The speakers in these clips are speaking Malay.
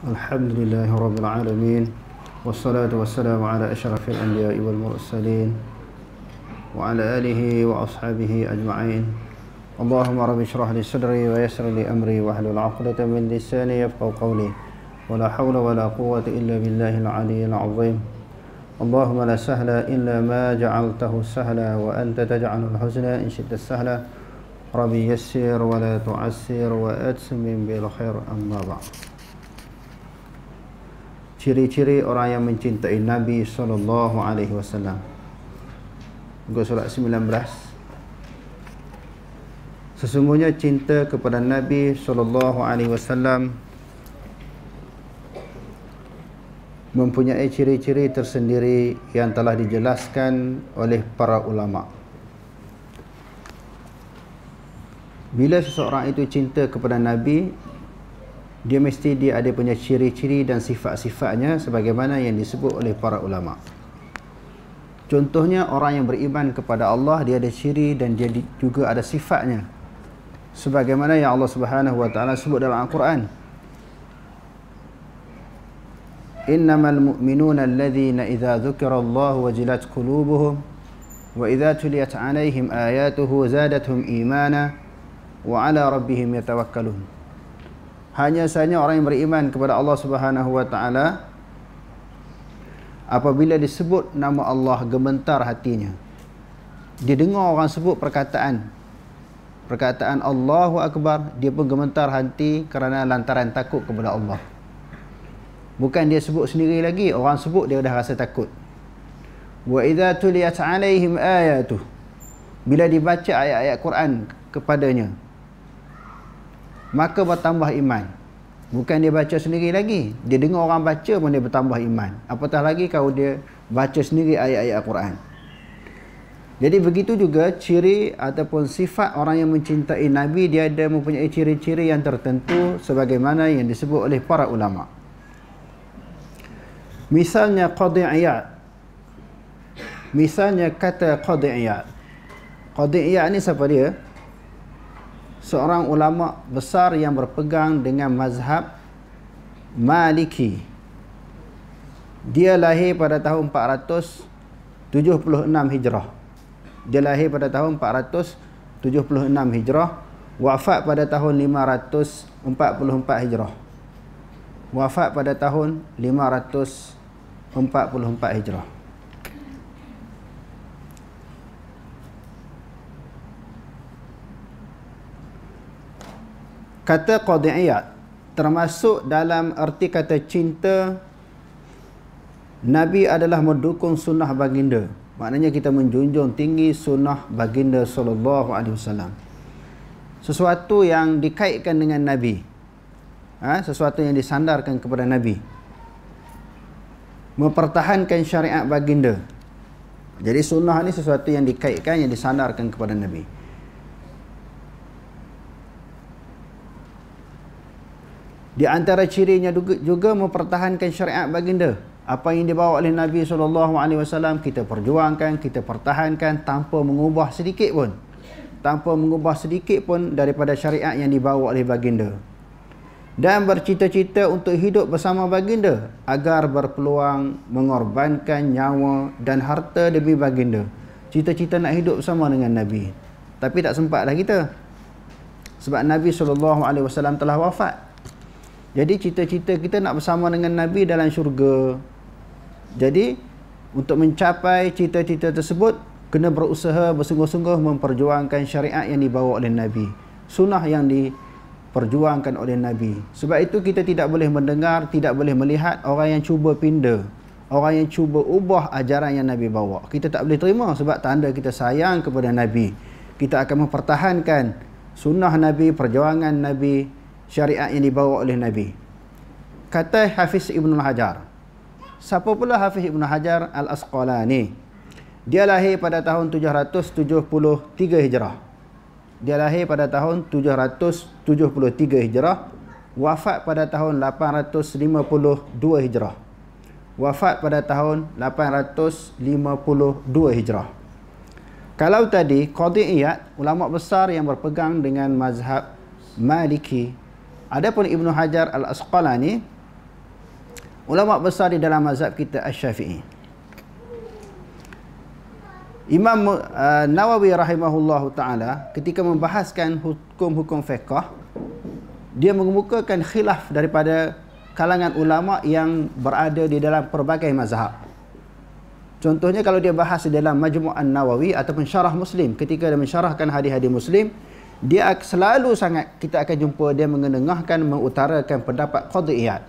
الحمد لله رب العالمين والصلاة والسلام على أشرف الأنبياء والمرسلين وعلى آله وأصحابه أجمعين. اللهم رب اشرح لي صدري ويسر لي أمري واحلل عقدة من لساني يفقهوا قولي ولا حول ولا قوة إلا بالله العلي العظيم. اللهم لا سهل إلا ما جعلته سهلا وأنت تجعل الحزن إن شئت السهلا. ربي يسر ولا تعسر وأتمم بالخير. أما بعد. Ciri-ciri orang yang mencintai Nabi sallallahu alaihi wasallam. Muka surat 19. Sesungguhnya cinta kepada Nabi sallallahu alaihi wasallam mempunyai ciri-ciri tersendiri yang telah dijelaskan oleh para ulama. Bila seseorang itu cinta kepada Nabi, dia mesti ada punya ciri-ciri dan sifat-sifatnya sebagaimana yang disebut oleh para ulama. Contohnya, orang yang beriman kepada Allah, dia ada ciri dan dia juga ada sifatnya, sebagaimana yang Allah Subhanahu wa taala sebut dalam Al-Quran. Innamal mu'minuna alladhina idza dzukirallahu wajilat qulubuhum wa idza tuliyat 'alaihim ayatuhu zadatuhum imana wa 'ala rabbihim yatawakkalun. Hanya sahaja orang yang beriman kepada Allah Subhanahu wa taala, apabila disebut nama Allah, gemetar hatinya. Dia dengar orang sebut perkataan Allahu Akbar, dia pun gemetar hati kerana lantaran takut kepada Allah. Bukan dia sebut sendiri lagi, orang sebut dia dah rasa takut. Wa idza tuliyat 'alaihim ayatuh, bila dibaca ayat-ayat Quran kepadanya, maka bertambah iman. Bukan dia baca sendiri lagi, dia dengar orang baca pun dia bertambah iman. Apatah lagi kalau dia baca sendiri ayat-ayat Al-Quran. Jadi begitu juga ciri ataupun sifat orang yang mencintai Nabi, dia ada mempunyai ciri-ciri yang tertentu sebagaimana yang disebut oleh para ulama. Misalnya Qadhi Iyad. Misalnya kata Qadhi Iyad. Qadhi Iyad ni siapa dia? Seorang ulama besar yang berpegang dengan mazhab Maliki. Dia lahir pada tahun 476 Hijrah. Dia lahir pada tahun 476 Hijrah. Wafat pada tahun 544 Hijrah. Wafat pada tahun 544 Hijrah. Kata Qadhi Iyad termasuk dalam erti kata cinta Nabi adalah mendukung sunnah baginda. Maknanya kita menjunjung tinggi sunnah baginda sallallahu alaihi wasallam. Sesuatu yang dikaitkan dengan Nabi, sesuatu yang disandarkan kepada Nabi, mempertahankan syariat baginda. Jadi sunnah ni sesuatu yang dikaitkan, yang disandarkan kepada Nabi. Di antara cirinya juga mempertahankan syariat baginda. Apa yang dibawa oleh Nabi SAW, kita perjuangkan, kita pertahankan tanpa mengubah sedikit pun. Tanpa mengubah sedikit pun daripada syariat yang dibawa oleh baginda. Dan bercita-cita untuk hidup bersama baginda agar berpeluang mengorbankan nyawa dan harta demi baginda. Cita-cita nak hidup bersama dengan Nabi. Tapi tak sempatlah kita. Sebab Nabi SAW telah wafat. Jadi cita-cita kita nak bersama dengan Nabi dalam syurga. Jadi untuk mencapai cita-cita tersebut, kena berusaha bersungguh-sungguh memperjuangkan syariat yang dibawa oleh Nabi, sunnah yang diperjuangkan oleh Nabi. Sebab itu kita tidak boleh mendengar, tidak boleh melihat orang yang cuba pindah, orang yang cuba ubah ajaran yang Nabi bawa. Kita tak boleh terima, sebab tanda kita sayang kepada Nabi. Kita akan mempertahankan sunnah Nabi, perjuangan Nabi, syariat yang dibawa oleh Nabi. Kata Hafiz Ibn Hajar. Siapa pula Hafiz Ibn Hajar Al-Asqalani? Dia lahir pada tahun 773 Hijrah. Dia lahir pada tahun 773 Hijrah. Wafat pada tahun 852 Hijrah. Wafat pada tahun 852 Hijrah. Kalau tadi Qadhi Iyad, ulama besar yang berpegang dengan mazhab Maliki. Adapun Ibnu Hajar Al-Asqalani, ulama besar di dalam mazhab kita Asy-Syafi'i. Imam Nawawi rahimahullahu taala ketika membahaskan hukum-hukum fiqh, dia mengemukakan khilaf daripada kalangan ulama yang berada di dalam pelbagai mazhab. Contohnya kalau dia bahas di dalam Majmu' An-Nawawi ataupun Syarah Muslim, ketika dia mensyarahkan hadis-hadis Muslim, dia selalu sangat kita akan jumpa dia mengenengahkan, mengutarakan pendapat Qadhi Iyad.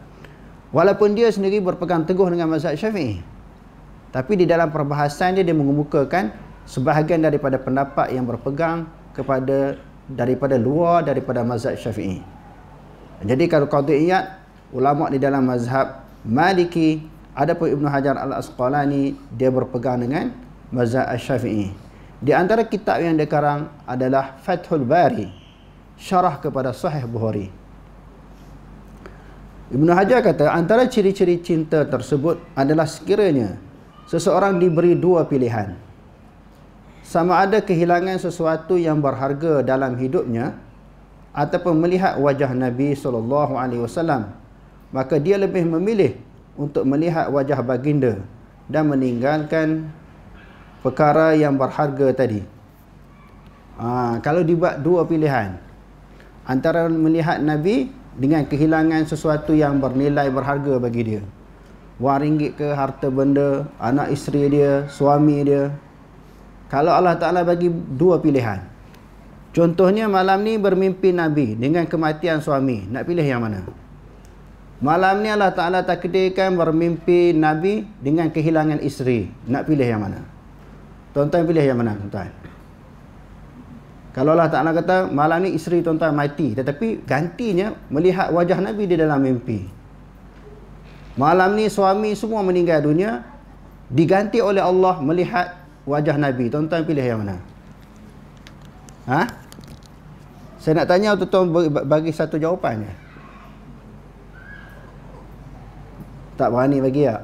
Walaupun dia sendiri berpegang teguh dengan mazhab Syafi'i, tapi di dalam perbahasan dia mengemukakan sebahagian daripada pendapat yang berpegang daripada luar daripada mazhab Syafi'i. Jadi kalau Qadhi Iyad, ulama di dalam mazhab Maliki, adapun Ibnu Hajar Al-Asqalani dia berpegang dengan mazhab Asy-Syafi'i. Di antara kitab yang dia karang adalah Fathul Bari, syarah kepada Sahih Bukhari. Ibnu Hajar kata antara ciri-ciri cinta tersebut adalah sekiranya seseorang diberi dua pilihan. Sama ada kehilangan sesuatu yang berharga dalam hidupnya ataupun melihat wajah Nabi SAW, maka dia lebih memilih untuk melihat wajah baginda dan meninggalkan perkara yang berharga tadi. Kalau dibuat dua pilihan, antara melihat Nabi dengan kehilangan sesuatu yang bernilai berharga bagi dia, wang ringgit ke, harta benda, anak isteri dia, suami dia. Kalau Allah Ta'ala bagi dua pilihan, contohnya malam ni bermimpi Nabi dengan kematian suami, nak pilih yang mana? Malam ni Allah Ta'ala takdirkan bermimpi Nabi dengan kehilangan isteri, nak pilih yang mana? Tuan-tuan pilih yang mana, tuan-tuan? Kalau Allah Ta'ala kata malam ni isteri tuan-tuan mati, tetapi gantinya melihat wajah Nabi di dalam mimpi. Malam ni suami semua meninggal dunia, diganti oleh Allah melihat wajah Nabi. Tuan-tuan pilih yang mana? Saya nak tanya tuan-tuan bagi satu jawapan je. Tak berani bagi tak?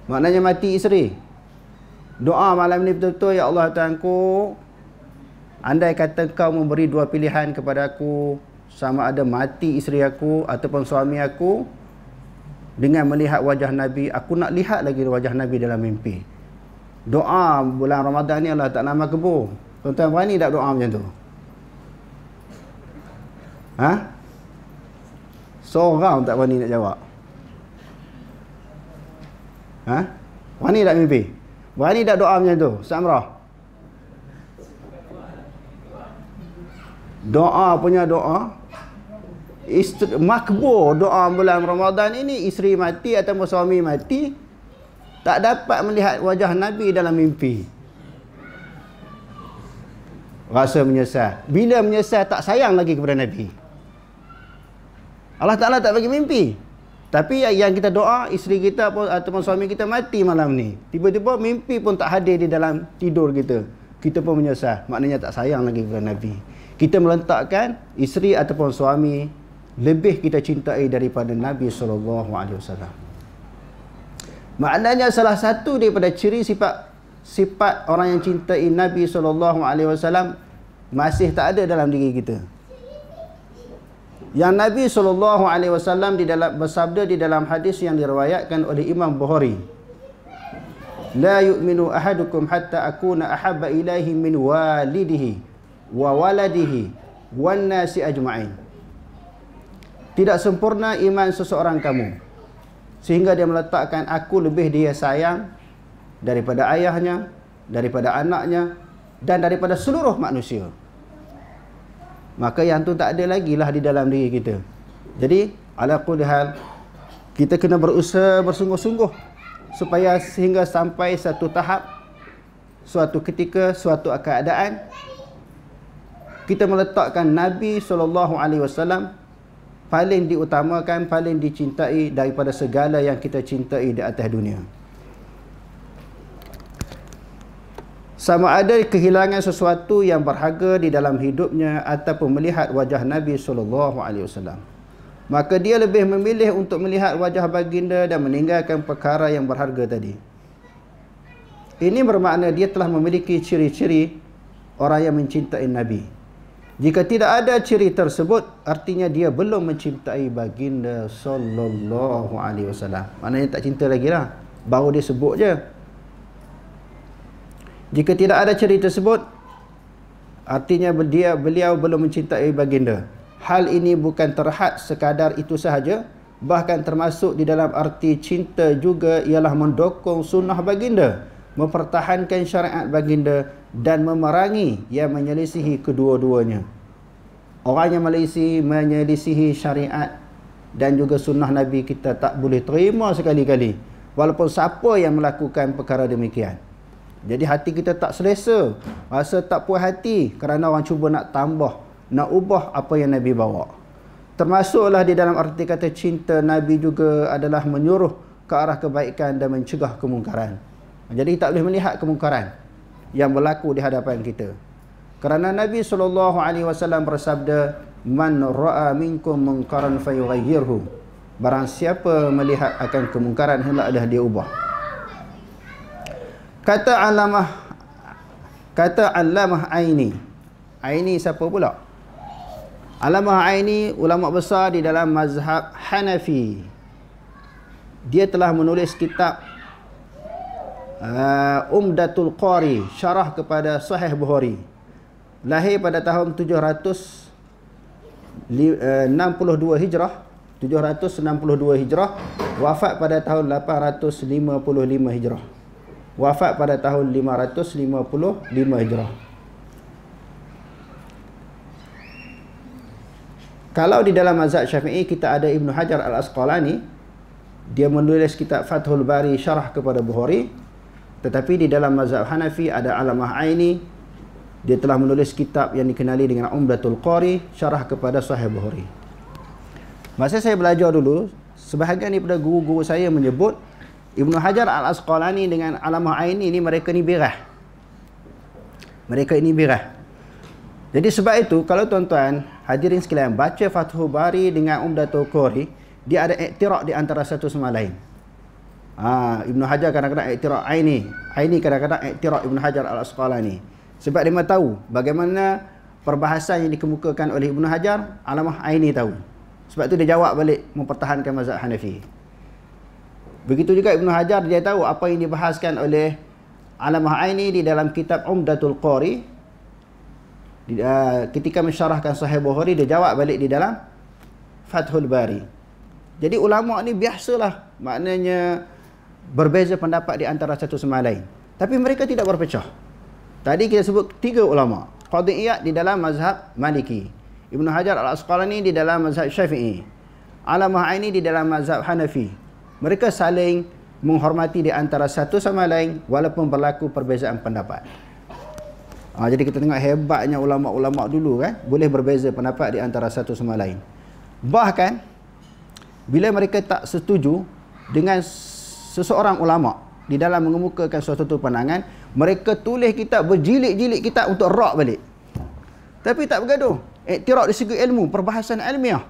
Maknanya mati isteri. Doa malam ni betul-betul, ya Allah Tuhanku, andai kata kau memberi dua pilihan kepada aku, sama ada mati isteri aku ataupun suami aku, dengan melihat wajah Nabi, aku nak lihat lagi wajah Nabi dalam mimpi. Doa bulan Ramadan ni Allah Ta'ala makbul. Tuan-tuan berani tak doa macam tu? Seorang tak berani nak jawab. Berani tak mimpi? Berani tak doa macam tu? Samrah. Doa punya doa makbul. Doa bulan Ramadan ini, isteri mati atau suami mati, tak dapat melihat wajah Nabi dalam mimpi, rasa menyesal. Bila menyesal tak sayang lagi kepada Nabi. Allah Ta'ala tak bagi mimpi, tapi yang kita doa, isteri kita ataupun suami kita mati malam ni, tiba-tiba mimpi pun tak hadir di dalam tidur kita, kita pun menyesal. Maknanya tak sayang lagi kepada Nabi. Kita meletakkan isteri ataupun suami lebih kita cintai daripada Nabi SAW. Maknanya salah satu daripada ciri sifat orang yang cintai Nabi SAW masih tak ada dalam diri kita. Yang Nabi SAW bersabda di dalam hadis yang diriwayatkan oleh Imam Bukhari, la yu'minu ahadukum hatta akuna ahabba ilaihi min walidihi wa waladihi wan nasi ajma'in. Tidak sempurna iman seseorang kamu sehingga dia meletakkan aku lebih dia sayang daripada ayahnya, daripada anaknya, dan daripada seluruh manusia. Maka yang tu tak ada lagi lah di dalam diri kita. Jadi ala kulli hal, kita kena berusaha bersungguh-sungguh supaya sehingga sampai satu tahap, suatu ketika, suatu keadaan, kita meletakkan Nabi SAW paling diutamakan, paling dicintai daripada segala yang kita cintai di atas dunia. Sama ada kehilangan sesuatu yang berharga di dalam hidupnya ataupun melihat wajah Nabi SAW, maka dia lebih memilih untuk melihat wajah baginda dan meninggalkan perkara yang berharga tadi. Ini bermakna dia telah memiliki ciri-ciri orang yang mencintai Nabi. Jika tidak ada ciri tersebut, artinya dia belum mencintai baginda sallallahu alaihi wasallam. Maknanya tak cinta lagi lah, baru dia sebut je. Jika tidak ada ciri tersebut, artinya beliau belum mencintai baginda. Hal ini bukan terhad sekadar itu sahaja, bahkan termasuk di dalam arti cinta juga ialah mendukung sunnah baginda, mempertahankan syariat baginda dan memerangi yang menyelisihi kedua-duanya. Orang yang menyelisihi syariat dan juga sunnah Nabi, kita tak boleh terima sekali-kali, walaupun siapa yang melakukan perkara demikian. Jadi hati kita tak selesa, rasa tak puas hati kerana orang cuba nak tambah, nak ubah apa yang Nabi bawa. Termasuklah di dalam arti kata cinta Nabi juga adalah menyuruh ke arah kebaikan dan mencegah kemungkaran. Jadi tak boleh melihat kemungkaran yang berlaku di hadapan kita. Kerana Nabi SAW bersabda, "Man ra'a minkum munkaran fayughayyirhu." Barang siapa melihat akan kemungkaran, hendaklah dia ubah. Kata Allamah Aini. Aini siapa pula? Allamah Aini ulama besar di dalam mazhab Hanafi. Dia telah menulis kitab Umdatul Qari, syarah kepada Sahih Bukhari. Lahir pada tahun 762 Hijrah, wafat pada tahun 855 Hijrah. Wafat pada tahun 555 Hijrah. Kalau di dalam mazhab Syafi'i kita ada Ibnu Hajar Al-Asqalani, dia menulis kitab Fathul Bari, syarah kepada Bukhari. Tetapi di dalam mazhab Hanafi ada Allamah Aini, dia telah menulis kitab yang dikenali dengan Umdatul Qari, syarah kepada Sahih Bukhari. Masa saya belajar dulu, sebahagian daripada guru-guru saya menyebut Ibnu Hajar Al-Asqalani dengan Allamah Aini ni, mereka ni birah. Mereka ini birah. Jadi sebab itu, kalau tuan-tuan hadirin sekalian baca Fathul Bari dengan Umdatul Qari, dia ada iktiraf di antara satu sama lain. Ibnu Hajar kadang-kadang iktiraf Aini, Aini kadang-kadang iktiraf Ibnu Hajar Al-Asqalani. Sebab dia mahu tahu bagaimana perbahasan yang dikemukakan oleh Ibnu Hajar, Allamah Aini tahu. Sebab itu dia jawab balik, mempertahankan mazhab Hanafi. Begitu juga Ibnu Hajar, dia tahu apa yang dibahaskan oleh Allamah Aini di dalam kitab Umdatul Qari. Ketika mensyarahkan Sahih Bukhari, dia jawab balik di dalam Fathul Bari. Jadi ulama ni biasalah, maknanya berbeza pendapat di antara satu sama lain. Tapi mereka tidak berpecah. Tadi kita sebut 3 ulama. Qadhi Iyad di dalam mazhab Maliki, Ibnu Hajar Al-Asqalani di dalam mazhab Syafi'i, Allamah Aini di dalam mazhab Hanafi. Mereka saling menghormati di antara satu sama lain walaupun berlaku perbezaan pendapat. Jadi kita tengok hebatnya ulama-ulama dulu kan, boleh berbeza pendapat di antara satu sama lain. Bahkan bila mereka tak setuju dengan seseorang ulama di dalam mengemukakan suatu pandangan, mereka tulis kitab, berjilid-jilid kitab untuk rak balik. Tapi tak bergaduh. Iktiraf di segi ilmu, perbahasan ilmiah.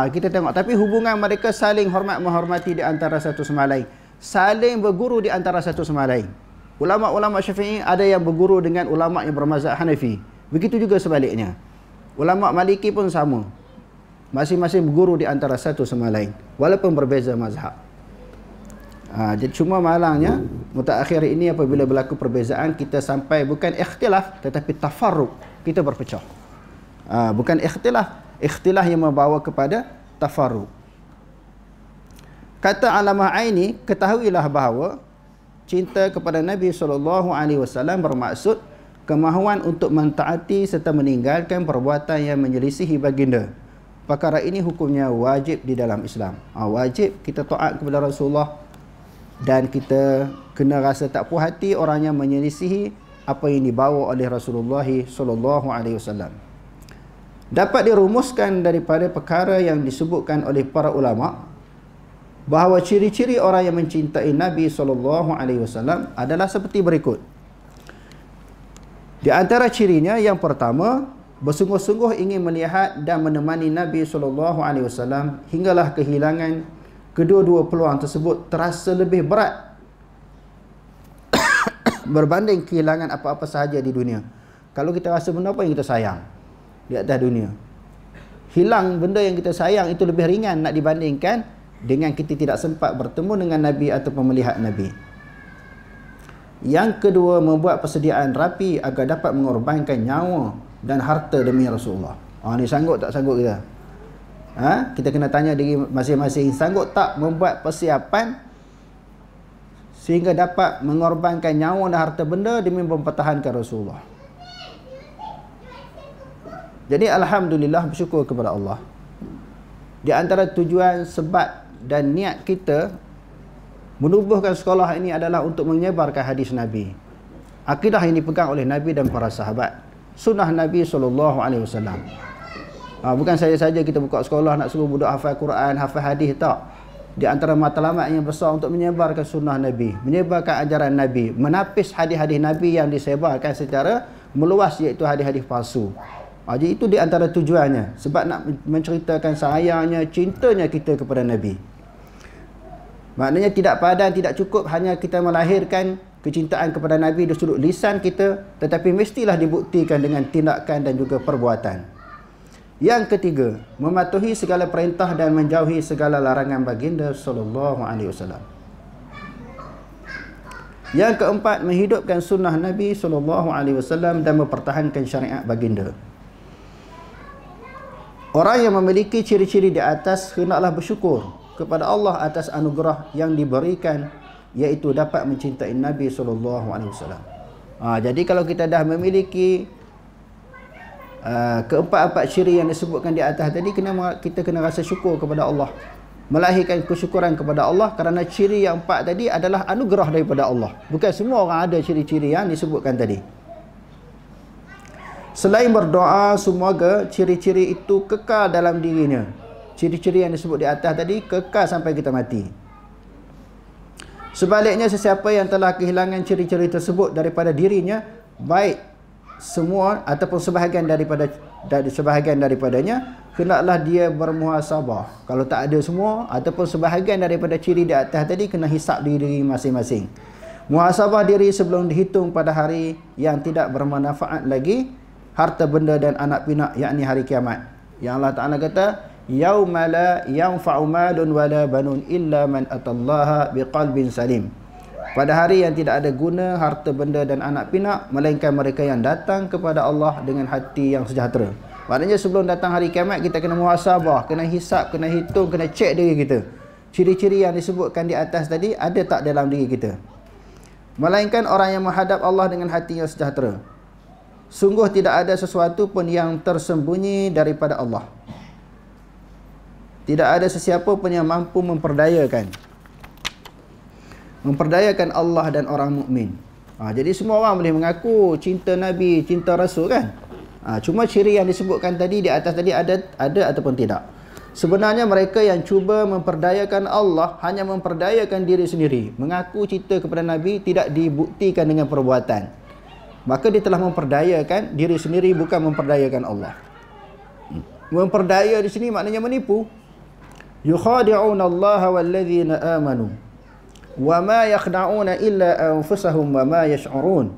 Kita tengok, tapi hubungan mereka saling menghormati di antara satu sama lain, saling berguru di antara satu sama lain. Ulama-ulama Syafi'i ada yang berguru dengan ulama yang bermazhab Hanafi. Begitu juga sebaliknya. Ulama Maliki pun sama. Masing-masing berguru di antara satu sama lain walaupun berbeza mazhab. Jadi cuma malangnya mutaakhir ini apabila berlaku perbezaan, kita sampai bukan ikhtilaf tetapi tafarruq, kita berpecah. Bukan ikhtilaf yang membawa kepada tafarruq. Kata Allamah Aini, ketahuilah bahawa cinta kepada Nabi SAW bermaksud kemahuan untuk mentaati serta meninggalkan perbuatan yang menyelisihi baginda. Perkara ini hukumnya wajib di dalam Islam. Wajib kita taat kepada Rasulullah, dan kita kena rasa tak puas hati orang yang menyelisihi apa yang dibawa oleh Rasulullah SAW. Dapat dirumuskan daripada perkara yang disebutkan oleh para ulama bahawa ciri-ciri orang yang mencintai Nabi SAW adalah seperti berikut. Di antara cirinya, yang pertama, bersungguh-sungguh ingin melihat dan menemani Nabi SAW hinggalah kehilangan kedua-dua peluang tersebut terasa lebih berat berbanding kehilangan apa-apa sahaja di dunia. Kalau kita rasa benda apa yang kita sayang di atas dunia, hilang benda yang kita sayang itu lebih ringan nak dibandingkan dengan kita tidak sempat bertemu dengan Nabi ataupun melihat Nabi. Yang kedua, membuat persediaan rapi agar dapat mengorbankan nyawa dan harta demi Rasulullah. Ni sanggup tak sanggup kita? Kita kena tanya diri masing-masing, sanggup tak membuat persiapan sehingga dapat mengorbankan nyawa dan harta benda demi mempertahankan Rasulullah. Jadi alhamdulillah, bersyukur kepada Allah. Di antara tujuan, sebab dan niat kita menubuhkan sekolah ini adalah untuk menyebarkan hadis Nabi. Akidah yang dipegang oleh Nabi dan para sahabat. Sunnah Nabi SAW. Bukan saja kita buka sekolah nak suruh budak hafal Quran, hafal hadis, tak. Di antara matlamat yang besar untuk menyebarkan sunnah Nabi, menyebarkan ajaran Nabi, menapis hadis-hadis Nabi yang disebarkan secara meluas, iaitu hadis-hadis palsu. Jadi itu di antara tujuannya, sebab nak menceritakan sayangnya, cintanya kita kepada Nabi. Maknanya tidak padan, tidak cukup hanya kita melahirkan kecintaan kepada Nabi di sudut lisan kita, tetapi mestilah dibuktikan dengan tindakan dan juga perbuatan. Yang ketiga, mematuhi segala perintah dan menjauhi segala larangan baginda sallallahu alaihi wasallam. Yang keempat, menghidupkan sunnah Nabi sallallahu alaihi wasallam dan mempertahankan syariat baginda. Orang yang memiliki ciri-ciri di atas hendaklah bersyukur kepada Allah atas anugerah yang diberikan, iaitu dapat mencintai Nabi SAW. Jadi kalau kita dah memiliki keempat-empat ciri yang disebutkan di atas tadi, kita kena rasa syukur kepada Allah, melahirkan kesyukuran kepada Allah, kerana ciri yang empat tadi adalah anugerah daripada Allah. Bukan semua orang ada ciri-ciri yang disebutkan tadi. Selain berdoa, semoga ciri-ciri itu kekal dalam dirinya. Ciri-ciri yang disebut di atas tadi kekal sampai kita mati. Sebaliknya, sesiapa yang telah kehilangan ciri-ciri tersebut daripada dirinya, baik semua ataupun sebahagian daripadanya, hendaklah dia bermuhasabah. Kalau tak ada semua ataupun sebahagian daripada ciri di atas tadi, kena hisap diri masing-masing. Muhasabah diri sebelum dihitung pada hari yang tidak bermanfaat lagi, harta benda dan anak pinak, yakni hari kiamat. Yang Allah Ta'ala kata, yauma la yanfa'u malun wala banun illa man atallaha biqalbin salim. Pada hari yang tidak ada guna harta benda dan anak pinak, melainkan mereka yang datang kepada Allah dengan hati yang sejahtera. Maknanya sebelum datang hari kiamat, kita kena muhasabah, kena hisap, kena hitung, kena cek diri kita. Ciri-ciri yang disebutkan di atas tadi ada tak dalam diri kita? Melainkan orang yang menghadap Allah dengan hati yang sejahtera. Sungguh tidak ada sesuatu pun yang tersembunyi daripada Allah. Tidak ada sesiapa pun yang mampu memperdayakan Allah dan orang mukmin. Jadi semua orang boleh mengaku cinta Nabi, cinta Rasul kan? Cuma ciri yang disebutkan tadi di atas tadi ada ataupun tidak. Sebenarnya mereka yang cuba memperdayakan Allah hanya memperdayakan diri sendiri. Mengaku cinta kepada Nabi tidak dibuktikan dengan perbuatan. Maka dia telah memperdayakan diri sendiri, bukan memperdayakan Allah. Memperdaya di sini maknanya menipu. Yukhadi'una Allah walladzina amanu wa ma yakhda'una illa anfusahum wa ma yash'urun.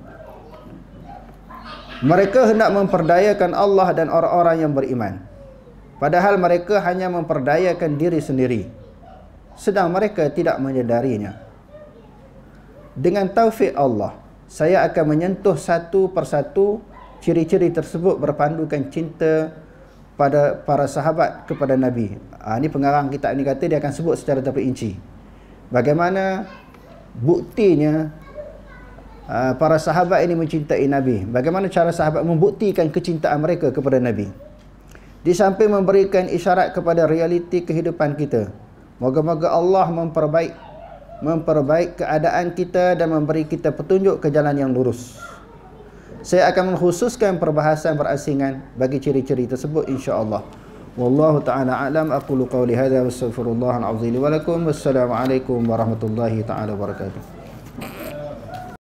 Mereka hendak memperdayakan Allah dan orang-orang yang beriman, padahal mereka hanya memperdayakan diri sendiri, sedang mereka tidak menyadarinya. Dengan taufik Allah, saya akan menyentuh satu persatu ciri-ciri tersebut berpandukan cinta pada para sahabat kepada Nabi. Ini pengarang kitab ini kata, dia akan sebut secara terperinci bagaimana buktinya para sahabat ini mencintai Nabi. Bagaimana cara sahabat membuktikan kecintaan mereka kepada Nabi. Di samping memberikan isyarat kepada realiti kehidupan kita, moga-moga Allah memperbaik keadaan kita dan memberi kita petunjuk ke jalan yang lurus. Saya akan mengkhususkan perbahasan berasingan bagi ciri-ciri tersebut insya-Allah. Wallahu ta'ala a'lam. Aqulu qawli hadza wa astaghfirullahal azim li wa lakum. Wassalamu alaikum warahmatullahi ta'ala wabarakatuh.